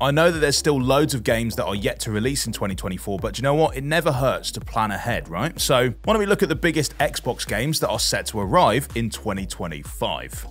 I know that there's still loads of games that are yet to release in 2024, but you know what? It never hurts to plan ahead, right? So why don't we look at the biggest Xbox games that are set to arrive in 2025?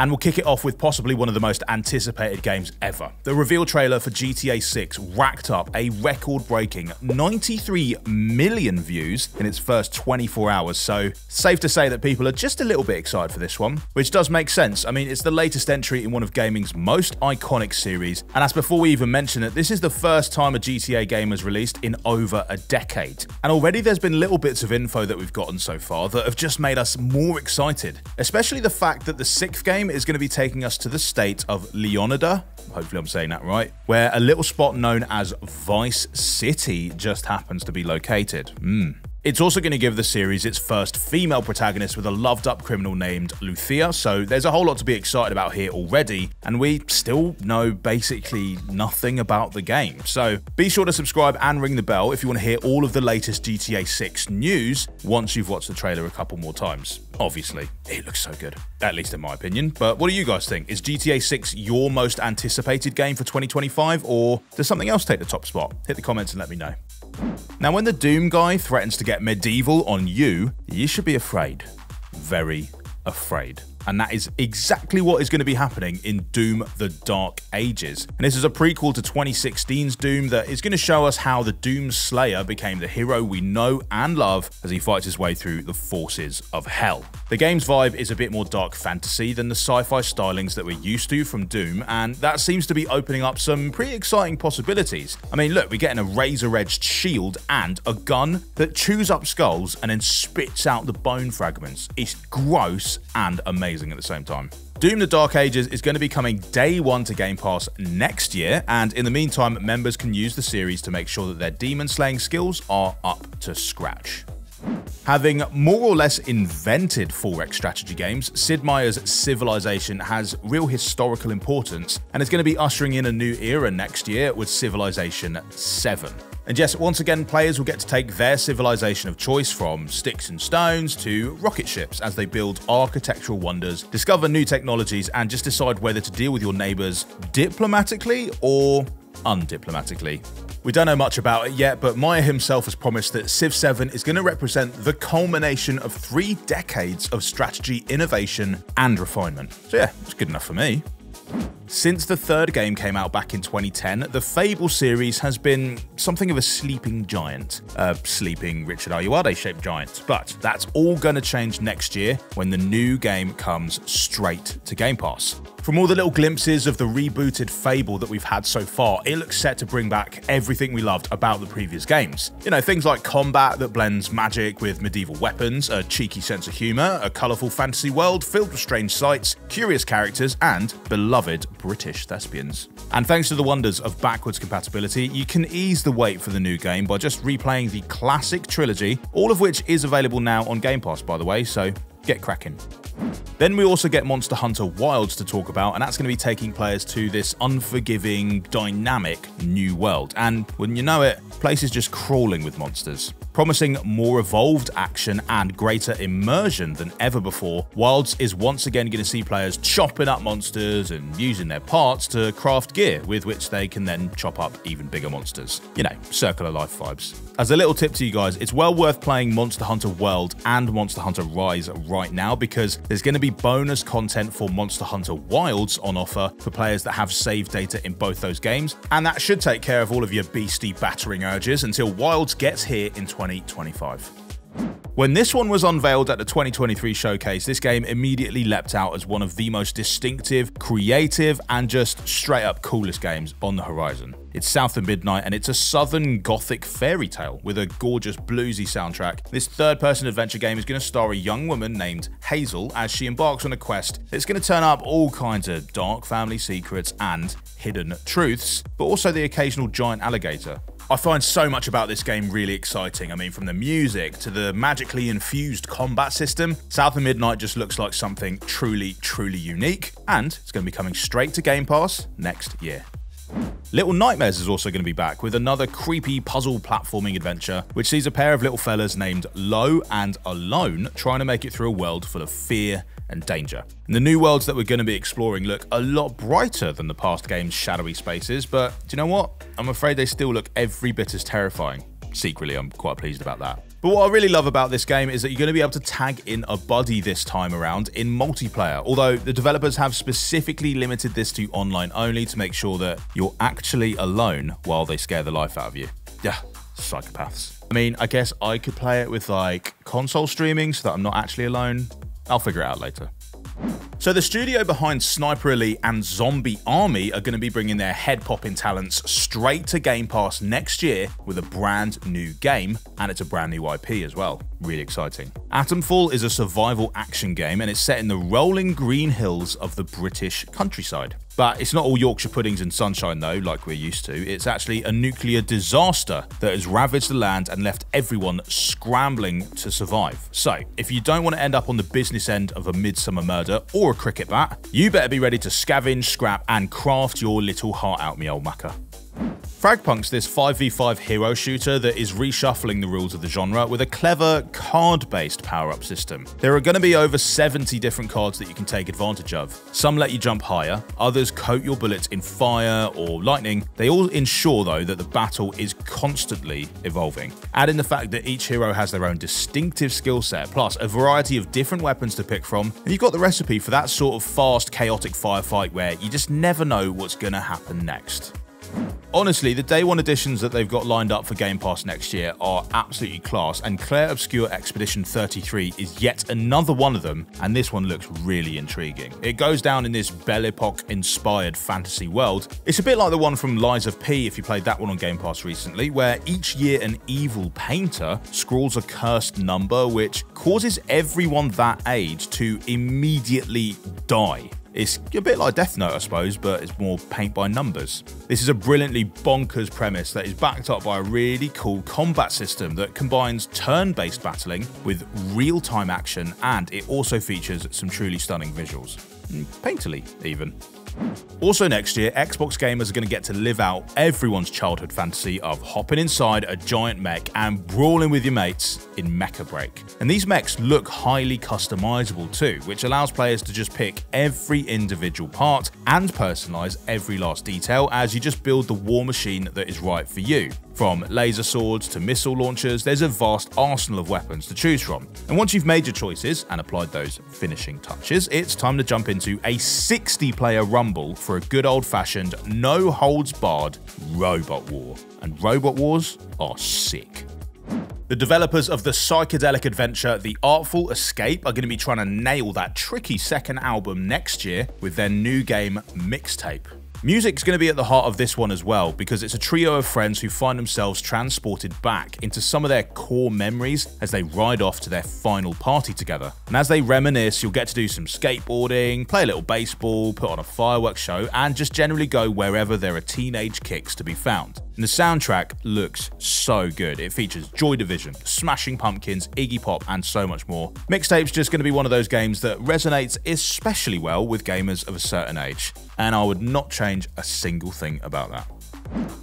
And we'll kick it off with possibly one of the most anticipated games ever. The reveal trailer for GTA 6 racked up a record-breaking 93 million views in its first 24 hours, so safe to say that people are just a little bit excited for this one, which does make sense. I mean, it's the latest entry in one of gaming's most iconic series, and that's before we even mention that this is the first time a GTA game has released in over a decade. And already there's been little bits of info that we've gotten so far that have just made us more excited, especially the fact that the 6th game is going to be taking us to the state of Leonida, hopefully I'm saying that right, where a little spot known as Vice City just happens to be located. It's also going to give the series its first female protagonist with a loved-up criminal named Luthea, so there's a whole lot to be excited about here already, and we still know basically nothing about the game. So be sure to subscribe and ring the bell if you want to hear all of the latest GTA 6 news once you've watched the trailer a couple more times. Obviously, it looks so good, at least in my opinion, but what do you guys think? Is GTA 6 your most anticipated game for 2025, or does something else take the top spot? Hit the comments and let me know. Now, when the Doom guy threatens to get medieval on you, you should be afraid. Very afraid. And that is exactly what is going to be happening in Doom: The Dark Ages. And this is a prequel to 2016's Doom that is going to show us how the Doom Slayer became the hero we know and love as he fights his way through the forces of hell. The game's vibe is a bit more dark fantasy than the sci-fi stylings that we're used to from Doom, and that seems to be opening up some pretty exciting possibilities. I mean, look, we're getting a razor-edged shield and a gun that chews up skulls and then spits out the bone fragments. It's gross and amazing at the same time. Doom: The Dark Ages is going to be coming day one to Game Pass next year, and in the meantime, members can use the series to make sure that their demon-slaying skills are up to scratch. Having more or less invented 4X strategy games, Sid Meier's Civilization has real historical importance and is going to be ushering in a new era next year with Civilization 7. And yes, once again, players will get to take their civilization of choice from sticks and stones to rocket ships as they build architectural wonders, discover new technologies, and just decide whether to deal with your neighbors diplomatically or undiplomatically. We don't know much about it yet, but Meyer himself has promised that Civ 7 is going to represent the culmination of 3 decades of strategy, innovation, and refinement. So yeah, it's good enough for me. Since the 3rd game came out back in 2010, the Fable series has been something of a sleeping giant. Sleeping Richard Ayoade-shaped giant. But that's all going to change next year when the new game comes straight to Game Pass. From all the little glimpses of the rebooted Fable that we've had so far, it looks set to bring back everything we loved about the previous games. You know, things like combat that blends magic with medieval weapons, a cheeky sense of humor, a colorful fantasy world filled with strange sights, curious characters, and beloved British thespians. And thanks to the wonders of backwards compatibility, you can ease the wait for the new game by just replaying the classic trilogy, all of which is available now on Game Pass, by the way, so get cracking. Then we also get Monster Hunter Wilds to talk about, and that's going to be taking players to this unforgiving, dynamic new world. And wouldn't you know it, the place is just crawling with monsters. Promising more evolved action and greater immersion than ever before, Wilds is once again going to see players chopping up monsters and using their parts to craft gear with which they can then chop up even bigger monsters. You know, Circle of Life vibes. As a little tip to you guys, it's well worth playing Monster Hunter World and Monster Hunter Rise right now because there's going to be bonus content for Monster Hunter Wilds on offer for players that have save data in both those games, and that should take care of all of your beastie battering urges until Wilds gets here in 2025. When this one was unveiled at the 2023 showcase, this game immediately leapt out as one of the most distinctive, creative, and just straight up coolest games on the horizon. It's South of Midnight, and it's a southern gothic fairy tale with a gorgeous bluesy soundtrack. This third-person adventure game is going to star a young woman named Hazel as she embarks on a quest that's going to turn up all kinds of dark family secrets and hidden truths, but also the occasional giant alligator. I find so much about this game really exciting. I mean, from the music to the magically infused combat system, South of Midnight just looks like something truly, truly unique, and it's going to be coming straight to Game Pass next year. Little Nightmares is also going to be back with another creepy puzzle platforming adventure, which sees a pair of little fellas named Low and Alone trying to make it through a world full of fear and danger. And the new worlds that we're going to be exploring look a lot brighter than the past game's shadowy spaces, but do you know what? I'm afraid they still look every bit as terrifying. Secretly, I'm quite pleased about that. But what I really love about this game is that you're going to be able to tag in a buddy this time around in multiplayer, although the developers have specifically limited this to online only to make sure that you're actually alone while they scare the life out of you. Yeah, psychopaths. I mean, I guess I could play it with like console streaming so that I'm not actually alone. I'll figure it out later. So the studio behind Sniper Elite and Zombie Army are going to be bringing their head-popping talents straight to Game Pass next year with a brand new game, and it's a brand new IP as well. Really exciting. Atomfall is a survival action game, and it's set in the rolling green hills of the British countryside. But it's not all Yorkshire puddings and sunshine though, like we're used to. It's actually a nuclear disaster that has ravaged the land and left everyone scrambling to survive. So, if you don't want to end up on the business end of a midsummer murder or a cricket bat, you better be ready to scavenge, scrap, and craft your little heart out, me old mucker. Fragpunk's this 5v5 hero shooter that is reshuffling the rules of the genre with a clever card-based power-up system. There are going to be over 70 different cards that you can take advantage of. Some let you jump higher, others coat your bullets in fire or lightning. They all ensure though that the battle is constantly evolving. Add in the fact that each hero has their own distinctive skill set, plus a variety of different weapons to pick from, and you've got the recipe for that sort of fast, chaotic firefight where you just never know what's going to happen next. Honestly, the day one editions that they've got lined up for Game Pass next year are absolutely class, and Clair Obscur Expedition 33 is yet another one of them, and this one looks really intriguing. It goes down in this Belle Epoque inspired fantasy world. It's a bit like the one from Lies of P, if you played that one on Game Pass recently, where each year an evil painter scrawls a cursed number which causes everyone that age to immediately die. It's a bit like Death Note, I suppose, but it's more paint by numbers. This is a brilliantly bonkers premise that is backed up by a really cool combat system that combines turn-based battling with real-time action, and it also features some truly stunning visuals. Painterly, even. Also next year, Xbox gamers are going to get to live out everyone's childhood fantasy of hopping inside a giant mech and brawling with your mates in Mecha Break. And these mechs look highly customizable too, which allows players to just pick every individual part and personalize every last detail as you just build the war machine that is right for you. From laser swords to missile launchers, there's a vast arsenal of weapons to choose from. And once you've made your choices and applied those finishing touches, it's time to jump into a 60-player rumble for a good old-fashioned, no-holds-barred robot war. And robot wars are sick. The developers of the psychedelic adventure The Artful Escape are going to be trying to nail that tricky second album next year with their new game Mixtape. Music's going to be at the heart of this one as well, because it's a trio of friends who find themselves transported back into some of their core memories as they ride off to their final party together. And as they reminisce, you'll get to do some skateboarding, play a little baseball, put on a fireworks show, and just generally go wherever there are teenage kicks to be found. And the soundtrack looks so good. It features Joy Division, Smashing Pumpkins, Iggy Pop, and so much more. Mixtape's just going to be one of those games that resonates especially well with gamers of a certain age, and I would not change a single thing about that.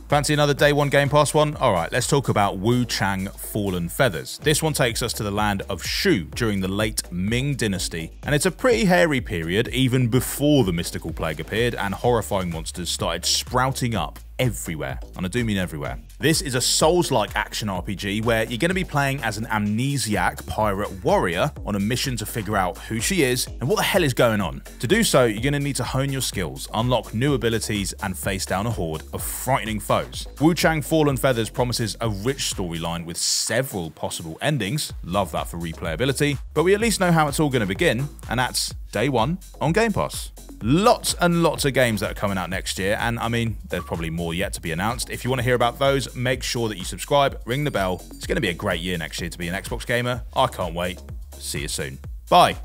Fancy another day one Game Pass one? Alright, let's talk about Wu Chang Fallen Feathers. This one takes us to the land of Shu during the late Ming Dynasty, and it's a pretty hairy period even before the mystical plague appeared and horrifying monsters started sprouting up everywhere, and I do mean everywhere. This is a Souls-like action RPG where you're going to be playing as an amnesiac pirate warrior on a mission to figure out who she is and what the hell is going on. To do so, you're going to need to hone your skills, unlock new abilities, and face down a horde of frightening foes. Wu Chang Fallen Feathers promises a rich storyline with several possible endings, love that for replayability, but we at least know how it's all going to begin, and that's day one on Game Pass. Lots and lots of games that are coming out next year, and I mean, there's probably more yet to be announced. If you want to hear about those, make sure that you subscribe, ring the bell. It's going to be a great year next year to be an Xbox gamer. I can't wait. See you soon. Bye.